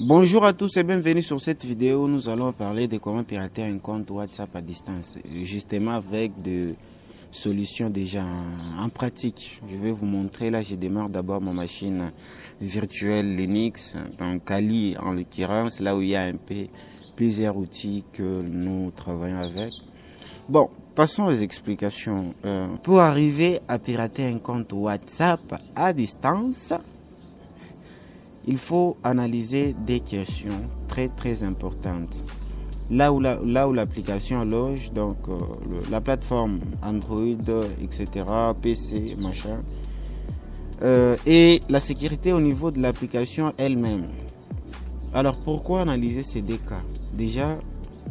Bonjour à tous et bienvenue sur cette vidéo où nous allons parler de comment pirater un compte WhatsApp à distance, justement avec des solutions déjà en pratique. Je vais vous montrer, là je démarre d'abord ma machine virtuelle Linux, donc Kali en l'occurrence, là où il y a un peu plusieurs outils que nous travaillons avec. Bon, passons aux explications. Pour arriver à pirater un compte WhatsApp à distance, il faut analyser des questions très importantes. Là où l'application loge, donc la plateforme Android, etc., PC, machin, et la sécurité au niveau de l'application elle-même. Alors pourquoi analyser ces deux cas? Déjà,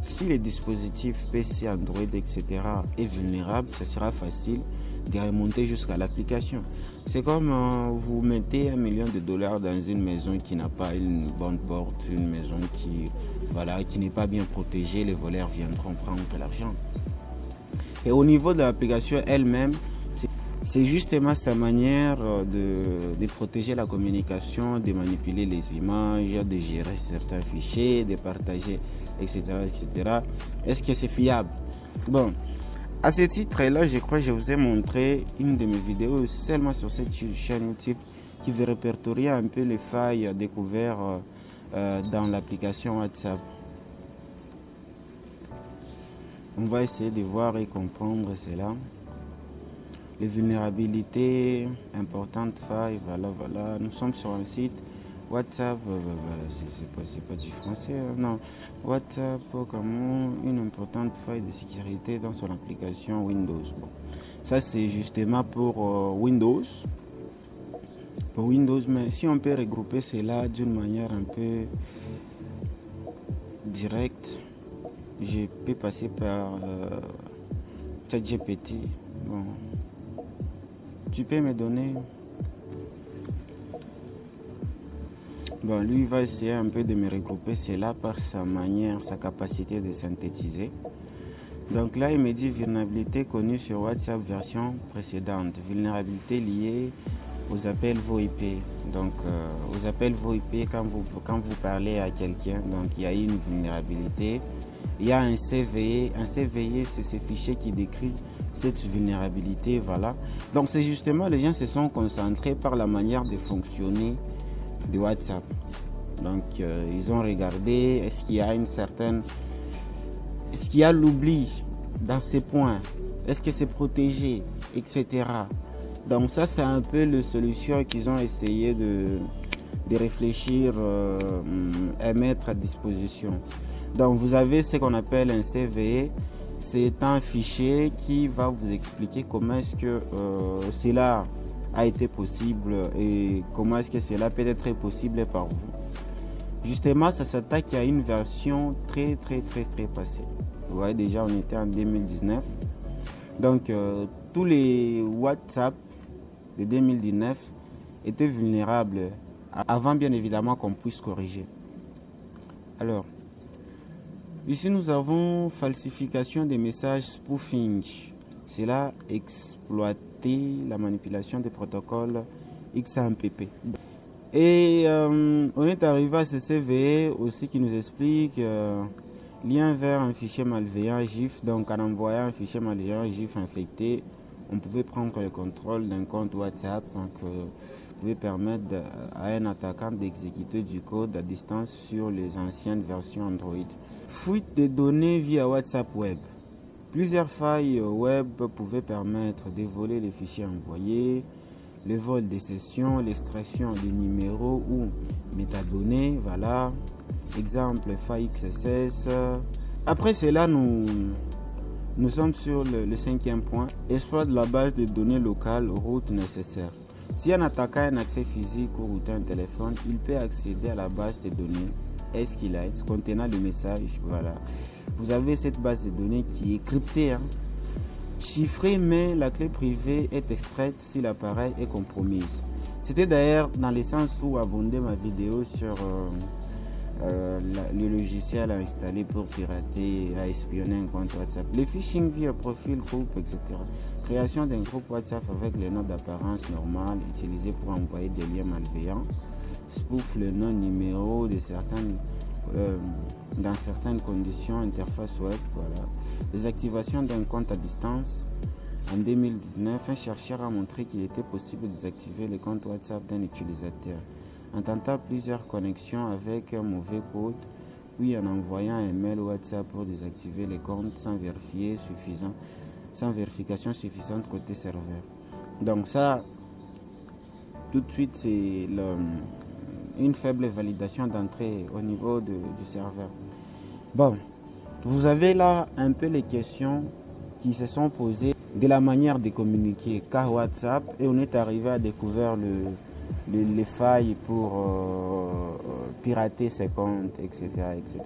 si le dispositif PC, Android, etc. est vulnérable, ça sera facile de remonter jusqu'à l'application. C'est comme vous mettez $1 million dans une maison qui n'a pas une bonne porte, une maison qui n'est pas bien protégée, les voleurs viendront prendre l'argent. Et au niveau de l'application elle-même, c'est justement sa manière de protéger la communication, de manipuler les images, de gérer certains fichiers, de partager, etc. etc. Est-ce que c'est fiable? Bon, à ce titre-là, je crois que je vous ai montré une de mes vidéos seulement sur cette chaîne YouTube qui veut répertorier un peu les failles découvertes dans l'application WhatsApp. On va essayer de voir et comprendre cela. Les vulnérabilités, importantes failles, voilà. Nous sommes sur un site WhatsApp, c'est pas du français, non. WhatsApp, comment une importante faille de sécurité dans son application Windows. Bon. Ça, c'est justement pour Windows. Pour Windows, mais si on peut regrouper cela d'une manière un peu directe, je peux passer par ChatGPT. Bon. Tu peux me donner... Bon, lui il va essayer un peu de me regrouper cela par sa manière, sa capacité de synthétiser. Donc là, il me dit vulnérabilité connue sur WhatsApp version précédente. Vulnérabilité liée aux appels VoIP. Donc, aux appels VoIP, quand vous parlez à quelqu'un, donc il y a une vulnérabilité. Il y a un CVE. Un CVE, c'est ce fichier qui décrit cette vulnérabilité, voilà. Donc, c'est justement, les gens se sont concentrés par la manière de fonctionner de WhatsApp. Donc ils ont regardé est-ce qu'il y a l'oubli dans ces points, est-ce que c'est protégé, etc. Donc ça, c'est un peu les solutions qu'ils ont essayé de réfléchir et mettre à disposition. Donc vous avez ce qu'on appelle un CVE. C'est un fichier qui va vous expliquer comment est-ce que cela a été possible et comment est-ce que cela peut être possible par vous. Justement, ça s'attaque à une version très passée. Vous voyez, déjà on était en 2019. Donc tous les WhatsApp de 2019 étaient vulnérables avant bien évidemment qu'on puisse corriger. Alors ici nous avons falsification des messages, spoofing. Cela exploite la manipulation des protocoles XAMPP. Et on est arrivé à ce CVE aussi qui nous explique lien vers un fichier malveillant GIF. Donc en envoyant un fichier malveillant GIF infecté, on pouvait prendre le contrôle d'un compte WhatsApp. Donc vous pouvez permettre à un attaquant d'exécuter du code à distance sur les anciennes versions Android. Fuite des données via WhatsApp Web. Plusieurs failles web pouvaient permettre de voler les fichiers envoyés, le vol des sessions, l'extraction des numéros ou métadonnées, voilà. Exemple, faille XSS. Après cela, nous sommes sur le cinquième point. Exploit de la base de données locales, route nécessaire. Si un attaquant a un accès physique ou router un téléphone, il peut accéder à la base de données SQLite contenant le message, voilà. Vous avez cette base de données qui est cryptée, chiffrée, mais la clé privée est extraite si l'appareil est compromise. C'était d'ailleurs dans le sens où abondait ma vidéo sur le logiciel à installer pour pirater, à espionner un compte WhatsApp. Le phishing via profil, groupe, etc. Création d'un groupe WhatsApp avec les noms d'apparence normale utilisés pour envoyer des liens malveillants. spoof le nom numéro de certaines dans certaines conditions interface web. Voilà. Désactivation d'un compte à distance. En 2019, un chercheur a montré qu'il était possible de désactiver le compte WhatsApp d'un utilisateur en tentant plusieurs connexions avec un mauvais code, puis en envoyant un mail WhatsApp pour désactiver les comptes sans vérification suffisante côté serveur. Donc ça, tout de suite, c'est une faible validation d'entrée au niveau du serveur. Bon, vous avez là un peu les questions qui se sont posées de la manière de communiquer car WhatsApp, et on est arrivé à découvrir les failles pour pirater ses comptes, etc., etc.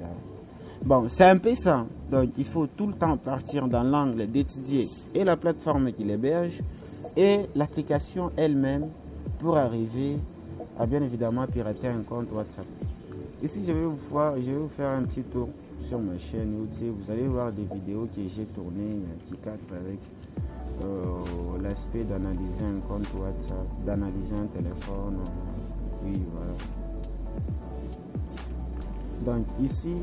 Bon, c'est un peu ça. Donc, il faut tout le temps partir dans l'angle d'étudier et la plateforme qui l'héberge et l'application elle-même pour arriver à bien évidemment pirater un compte WhatsApp. Ici, je vais vous faire un petit tour sur ma chaîne YouTube. Vous allez voir des vidéos que j'ai tournées qui cadrent avec l'aspect d'analyser un compte WhatsApp, d'analyser un téléphone. Oui, voilà. Donc ici,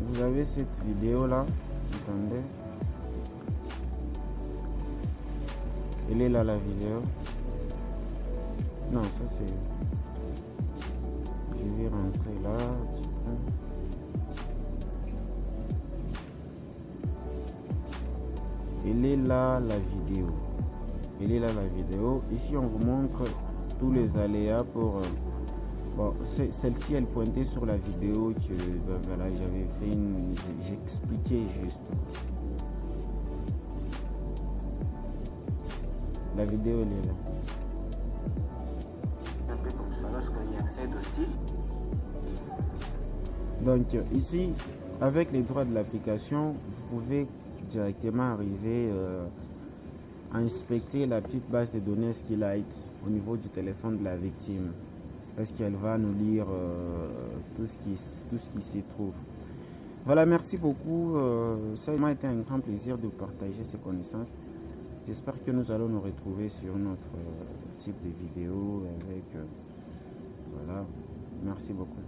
vous avez cette vidéo là. Attendez. Elle est là la vidéo. Non, ça c'est... Je vais rentrer là. Elle est là la vidéo. Elle est là la vidéo. Ici on vous montre tous les aléas pour... bon, celle-ci elle pointait sur la vidéo que voilà, j'avais fait j'expliquais juste. La vidéo elle est là. Un peu comme ça lorsqu'on y accède aussi. Donc ici, avec les droits de l'application, vous pouvez directement arriver à inspecter la petite base de données SQLite au niveau du téléphone de la victime. Est-ce qu'elle va nous lire tout ce qui s'y trouve. Voilà, merci beaucoup. Ça m'a été un grand plaisir de partager ces connaissances. J'espère que nous allons nous retrouver sur notre type de vidéo avec... voilà, merci beaucoup.